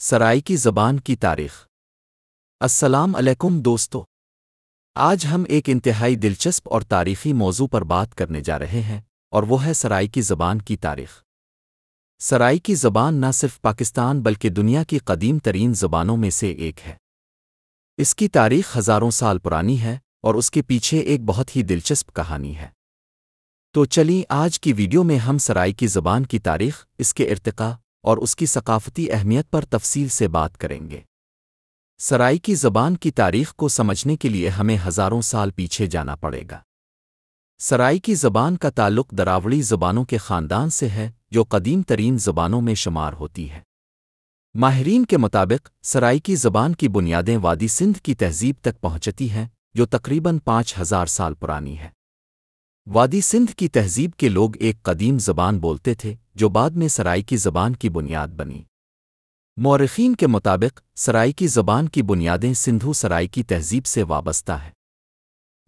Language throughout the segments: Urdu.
سرائیکی زبان کی تاریخ۔ السلام علیکم دوستو، آج ہم ایک انتہائی دلچسپ اور تاریخی موضوع پر بات کرنے جا رہے ہیں، اور وہ ہے سرائیکی زبان کی تاریخ۔ سرائیکی زبان نہ صرف پاکستان بلکہ دنیا کی قدیم ترین زبانوں میں سے ایک ہے۔ اس کی تاریخ ہزاروں سال پرانی ہے اور اس کے پیچھے ایک بہت ہی دلچسپ کہانی ہے۔ تو چلیں آج کی ویڈیو میں ہم سرائیکی زبان کی تاریخ، اس کے ارتقاء اور اس کی ثقافتی اہمیت پر تفصیل سے بات کریں گے۔ سرائیکی زبان کی تاریخ کو سمجھنے کے لیے ہمیں ہزاروں سال پیچھے جانا پڑے گا۔ سرائیکی زبان کا تعلق دراوڑی زبانوں کے خاندان سے ہے، جو قدیم ترین زبانوں میں شمار ہوتی ہے۔ ماہرین کے مطابق سرائیکی زبان کی بنیادیں وادی سندھ کی تہذیب تک پہنچتی ہیں، جو تقریباً 5000 سال پرانی ہے۔ وادی سندھ کی تہذیب کے لوگ ایک قدیم زبان بولتے تھے، جو بعد میں سرائیکی زبان کی بنیاد بنی۔ مورخین کے مطابق سرائیکی زبان کی بنیادیں سندھو سرائیکی تہذیب سے وابستہ ہے۔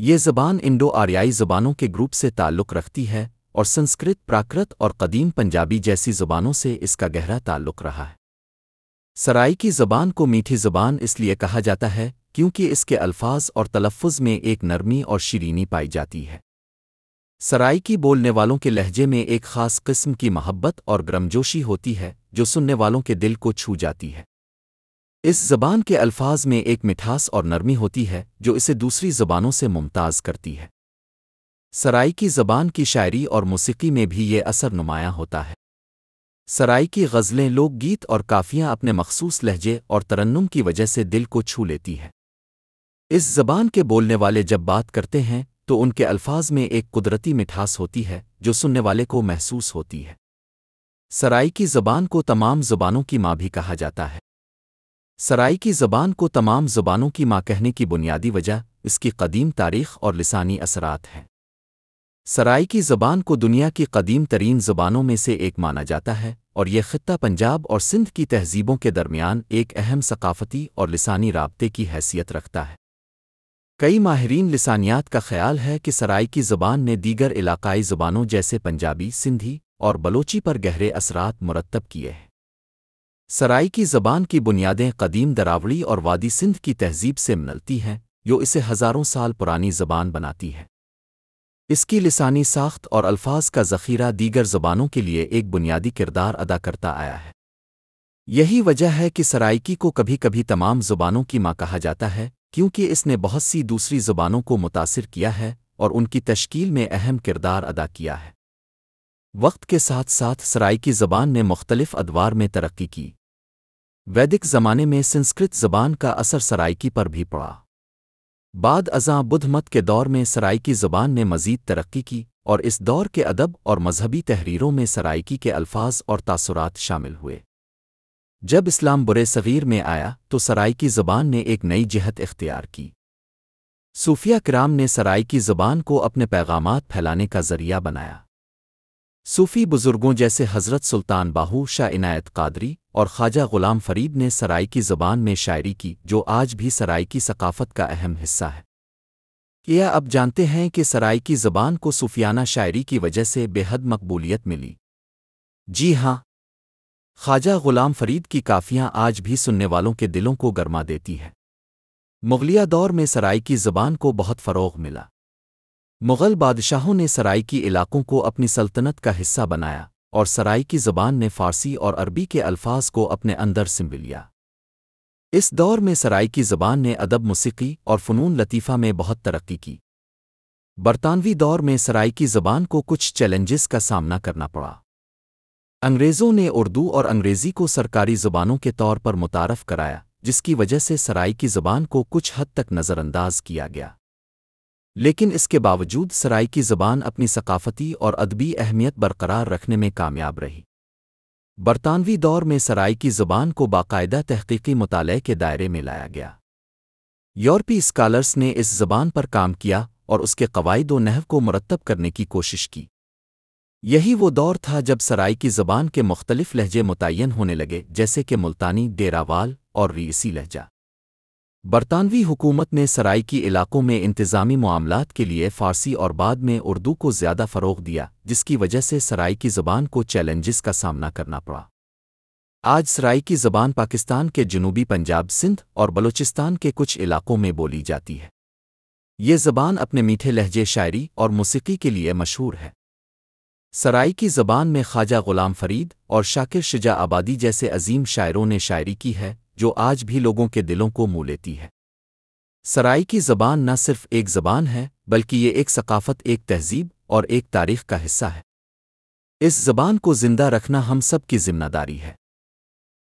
یہ زبان انڈو آریائی زبانوں کے گروپ سے تعلق رکھتی ہے، اور سنسکرت، پراکرت اور قدیم پنجابی جیسی زبانوں سے اس کا گہرا تعلق رہا ہے۔ سرائیکی زبان کو میٹھی زبان اس لیے کہا جاتا ہے کیونکہ اس کے الفاظ اور تلفظ میں ایک نرمی اور شیرینی پائی جاتی ہے۔ سرائیکی بولنے والوں کے لہجے میں ایک خاص قسم کی محبت اور گرمجوشی ہوتی ہے، جو سننے والوں کے دل کو چھو جاتی ہے۔ اس زبان کے الفاظ میں ایک مٹھاس اور نرمی ہوتی ہے، جو اسے دوسری زبانوں سے ممتاز کرتی ہے۔ سرائیکی زبان کی شاعری اور موسیقی میں بھی یہ اثر نمایاں ہوتا ہے۔ سرائیکی غزلیں، لوک گیت اور کافیاں اپنے مخصوص لہجے اور ترنم کی وجہ سے دل کو چھو لیتی ہے۔ اس زبان کے بولنے والے جب بات کرتے ہیں تو ان کے الفاظ میں ایک قدرتی مٹھاس ہوتی ہے، جو سننے والے کو محسوس ہوتی ہے۔ سرائیکی زبان کو تمام زبانوں کی ماں بھی کہا جاتا ہے۔ سرائیکی زبان کو تمام زبانوں کی ماں کہنے کی بنیادی وجہ اس کی قدیم تاریخ اور لسانی اثرات ہیں۔ سرائیکی زبان کو دنیا کی قدیم ترین زبانوں میں سے ایک مانا جاتا ہے، اور یہ خطہ پنجاب اور سندھ کی تہذیبوں کے درمیان ایک اہم ثقافتی اور لسانی رابطے کی حیثیت رکھتا ہے۔ کئی ماہرین لسانیات کا خیال ہے کہ سرائیکی زبان نے دیگر علاقائی زبانوں جیسے پنجابی، سندھی اور بلوچی پر گہرے اثرات مرتب کیے ہیں۔ سرائیکی زبان کی بنیادیں قدیم دراوڑی اور وادی سندھ کی تہذیب سے ملتی ہیں، جو اسے ہزاروں سال پرانی زبان بناتی ہے۔ اس کی لسانی ساخت اور الفاظ کا ذخیرہ دیگر زبانوں کے لیے ایک بنیادی کردار ادا کرتا آیا ہے۔ یہی وجہ ہے کہ سرائیکی کو کبھی کبھی تمام زبانوں کی ماں کہا جاتا ہے، کیونکہ اس نے بہت سی دوسری زبانوں کو متاثر کیا ہے اور ان کی تشکیل میں اہم کردار ادا کیا ہے۔ وقت کے ساتھ ساتھ سرائیکی زبان نے مختلف ادوار میں ترقی کی۔ ویدک زمانے میں سنسکرت زبان کا اثر سرائیکی پر بھی پڑا۔ بعد ازاں بدھ مت کے دور میں سرائیکی زبان نے مزید ترقی کی، اور اس دور کے ادب اور مذہبی تحریروں میں سرائیکی کے الفاظ اور تاثرات شامل ہوئے۔ جب اسلام برے صغیر میں آیا تو سرائیکی زبان نے ایک نئی جہت اختیار کی۔ صوفیہ کرام نے سرائیکی زبان کو اپنے پیغامات پھیلانے کا ذریعہ بنایا۔ صوفی بزرگوں جیسے حضرت سلطان باہو شاہ عنایت قادری اور خواجہ غلام فرید نے سرائیکی زبان میں شاعری کی، جو آج بھی سرائیکی ثقافت کا اہم حصہ ہے۔ کیا اب جانتے ہیں کہ سرائیکی زبان کو صوفیانہ شاعری کی وجہ سے بے حد مقبولیت ملی؟ جی ہاں، خواجہ غلام فرید کی کافیاں آج بھی سننے والوں کے دلوں کو گرما دیتی ہے۔ مغلیہ دور میں سرائیکی زبان کو بہت فروغ ملا۔ مغل بادشاہوں نے سرائیکی علاقوں کو اپنی سلطنت کا حصہ بنایا، اور سرائیکی زبان نے فارسی اور عربی کے الفاظ کو اپنے اندر سمو لیا۔ اس دور میں سرائیکی زبان نے ادب، موسیقی اور فنون لطیفہ میں بہت ترقی کی۔ برطانوی دور میں سرائیکی زبان کو کچھ چیلنجز کا سامنا کرنا پڑا۔ انگریزوں نے اردو اور انگریزی کو سرکاری زبانوں کے طور پر متعارف کرایا، جس کی وجہ سے سرائیکی زبان کو کچھ حد تک نظر انداز کیا گیا۔ لیکن اس کے باوجود سرائیکی زبان اپنی ثقافتی اور ادبی اہمیت برقرار رکھنے میں کامیاب رہی۔ برطانوی دور میں سرائیکی زبان کو باقاعدہ تحقیقی مطالعے کے دائرے میں لایا گیا۔ یورپی اسکالرز نے اس زبان پر کام کیا اور اس کے قواعد و نحو کو مرتب کرنے کی کوشش کی۔ یہی وہ دور تھا جب سرائیکی زبان کے مختلف لہجے متعین ہونے لگے، جیسے کہ ملتانی، ڈیراوال اور ریاسی لہجہ۔ برطانوی حکومت نے سرائیکی علاقوں میں انتظامی معاملات کے لیے فارسی اور بعد میں اردو کو زیادہ فروغ دیا، جس کی وجہ سے سرائیکی زبان کو چیلنجز کا سامنا کرنا پڑا۔ آج سرائیکی زبان پاکستان کے جنوبی پنجاب، سندھ اور بلوچستان کے کچھ علاقوں میں بولی جاتی ہے۔ یہ زبان اپنے میٹھے لہجے، شاعری اور موسیقی کے لیے مشہور ہے۔ سرائیکی زبان میں خواجہ غلام فرید اور شاکر شجاع آبادی جیسے عظیم شاعروں نے شاعری کی ہے، جو آج بھی لوگوں کے دلوں کو مو لیتی ہے۔ سرائیکی زبان نہ صرف ایک زبان ہے، بلکہ یہ ایک ثقافت، ایک تہذیب اور ایک تاریخ کا حصہ ہے۔ اس زبان کو زندہ رکھنا ہم سب کی ذمہ داری ہے۔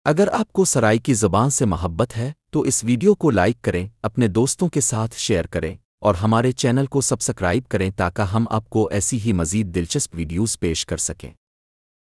اگر آپ کو سرائیکی زبان سے محبت ہے تو اس ویڈیو کو لائک کریں، اپنے دوستوں کے ساتھ شیئر کریں اور ہمارے چینل کو سبسکرائب کریں تاکہ ہم آپ کو ایسی ہی مزید دلچسپ ویڈیوز پیش کر سکیں۔